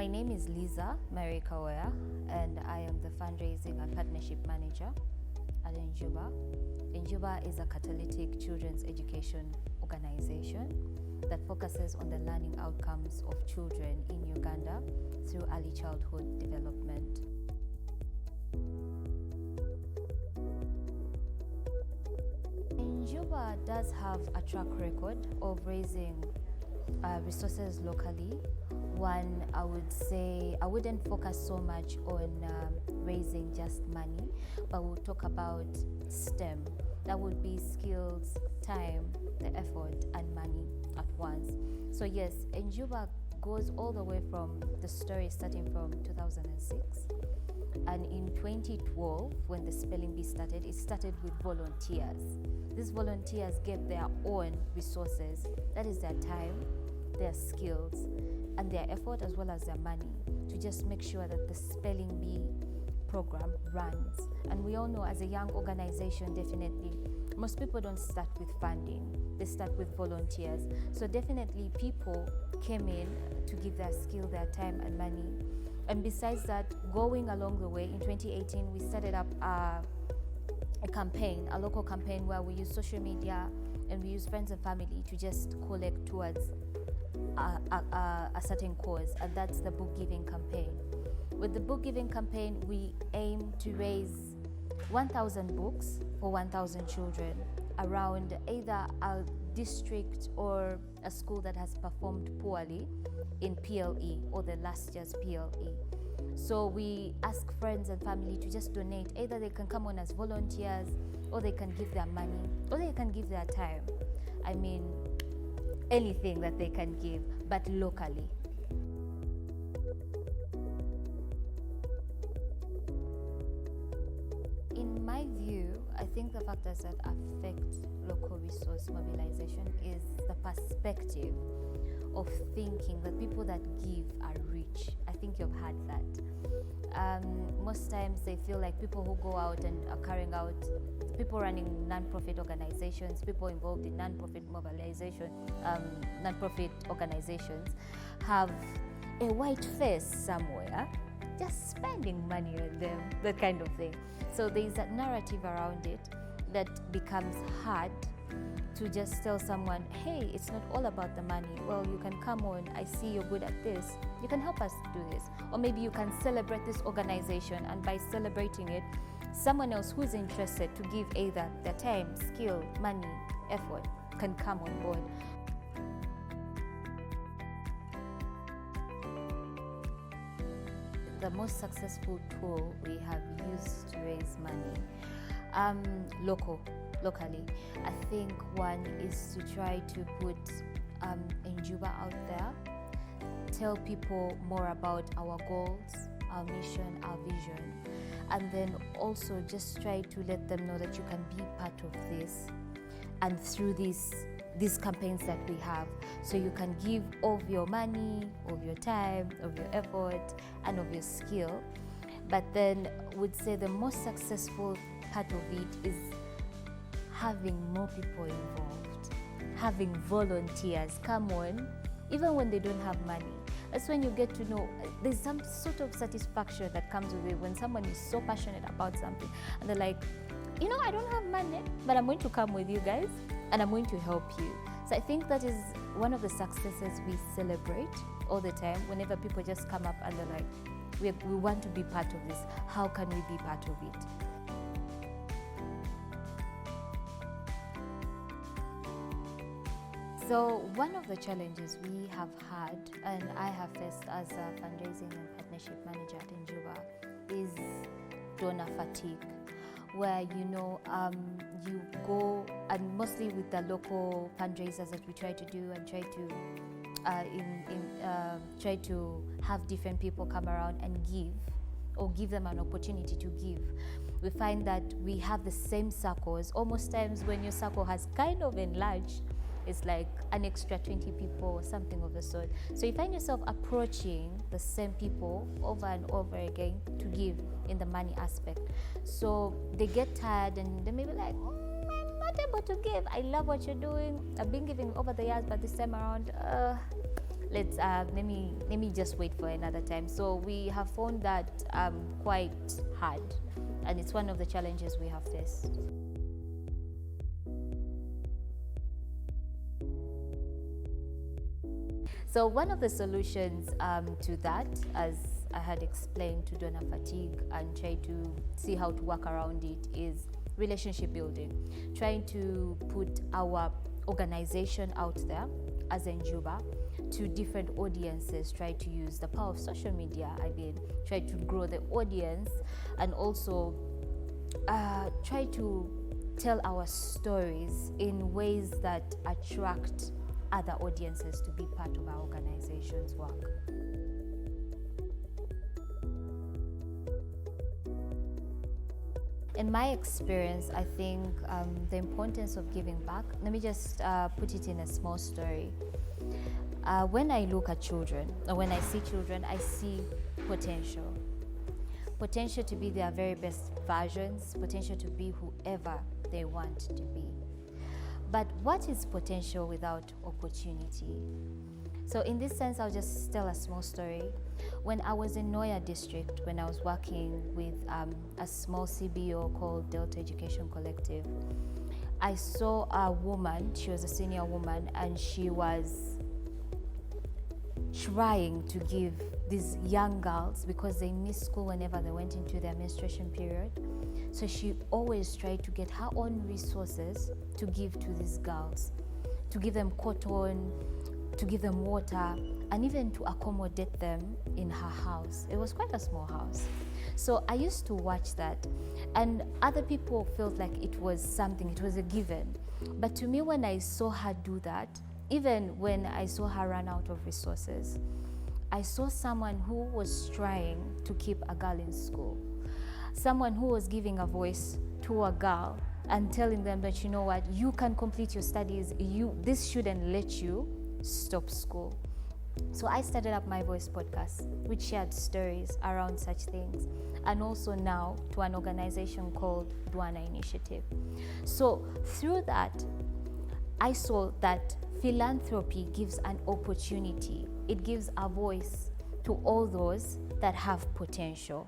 My name is Lizza Marie Kawooya, and I am the fundraising and partnership manager at Enjuba. Enjuba is a catalytic children's education organization that focuses on the learning outcomes of children in Uganda through early childhood development. Enjuba does have a track record of raising resources locally. One, I would say, I wouldn't focus so much on raising just money, but we'll talk about STEM. That would be skills, time, the effort, and money at once. So yes, Enjuba goes all the way from the story starting from 2006. And in 2012, when the Spelling Bee started, it started with volunteers. These volunteers gave their own resources, that is their time, their skills, and their effort as well as their money to just make sure that the Spelling Bee program runs. And we all know as a young organization, definitely, most people don't start with funding, they start with volunteers. So definitely people came in to give their skill, their time and money. And besides that, going along the way, in 2018, we started up a campaign, a local campaign where we use social media and we use friends and family to just collect towards a certain cause, and that's the book giving campaign. With the book giving campaign, we aim to raise 1,000 books for 1,000 children around either a district or a school that has performed poorly in PLE or the last year's PLE. So we ask friends and family to just donate. Either they can come on as volunteers, or they can give their money, or they can give their time. I mean, anything that they can give, but locally. In my view, I think the factors that affect local resource mobilization is the perspective of thinking that people that give are rich. I think you've heard that. Most times they feel like people who go out and are carrying out, people running non-profit organizations, people involved in non-profit mobilization, non-profit organizations have a white face somewhere, just spending money on them, that kind of thing. So there's that narrative around it that becomes hard to just tell someone, hey, it's not all about the money. Well, you can come on, I see you're good at this, you can help us do this. Or maybe you can celebrate this organization, and by celebrating it, someone else who's interested to give either their time, skill, money, effort can come on board. The most successful tool we have used to raise money, locally, I think one is to try to put Enjuba out there, tell people more about our goals, our mission, our vision, and then also just try to let them know that you can be part of this, and through these campaigns that we have, so you can give of your money, of your time, of your effort, and of your skill. But then I would say the most successful part of it is having more people involved, having volunteers come on, even when they don't have money. That's when you get to know, there's some sort of satisfaction that comes with it when someone is so passionate about something and they're like, you know, I don't have money, but I'm going to come with you guys and I'm going to help you. So I think that is one of the successes we celebrate all the time whenever people just come up and they're like, we want to be part of this. How can we be part of it? So one of the challenges we have had, and I have faced as a fundraising and partnership manager at Enjuba, is donor fatigue, where you go, and mostly with the local fundraisers that we try to do and try to have different people come around and give them an opportunity to give. We find that we have the same circles. Almost times when your circle has kind of enlarged, it's like an extra 20 people or something of the sort. So you find yourself approaching the same people over and over again to give in the money aspect. So they get tired and they may be like, I'm not able to give. I love what you're doing. I've been giving over the years, but this time around, let me just wait for another time. So we have found that quite hard, and it's one of the challenges we have faced. So one of the solutions to that, as I had explained, to donor fatigue and try to see how to work around it, is relationship building. Trying to put our organization out there as Enjuba to different audiences, try to use the power of social media, try to grow the audience, and also try to tell our stories in ways that attract other audiences to be part of our organization's work. In my experience, I think the importance of giving back, let me just put it in a small story. When I look at children, or when I see children, I see potential. Potential to be their very best versions, potential to be whoever they want to be. But what is potential without opportunity? So in this sense, I'll just tell a small story. When I was in Noya district, when I was working with a small CBO called Delta Education Collective, I saw a woman, she was a senior woman, and she was trying to give these young girls, because they missed school whenever they went into their menstruation period. So she always tried to get her own resources to give to these girls, to give them cotton, to give them water, and even to accommodate them in her house. It was quite a small house. So I used to watch that, and other people felt like it was something, it was a given. But to me, when I saw her do that, even when I saw her run out of resources, I saw someone who was trying to keep a girl in school. Someone who was giving a voice to a girl and telling them that, you know what, you can complete your studies, this shouldn't let you stop school. So I started up My Voice podcast, which shared stories around such things, and also now to an organization called Dwana Initiative. So through that, I saw that philanthropy gives an opportunity. It gives a voice to all those that have potential.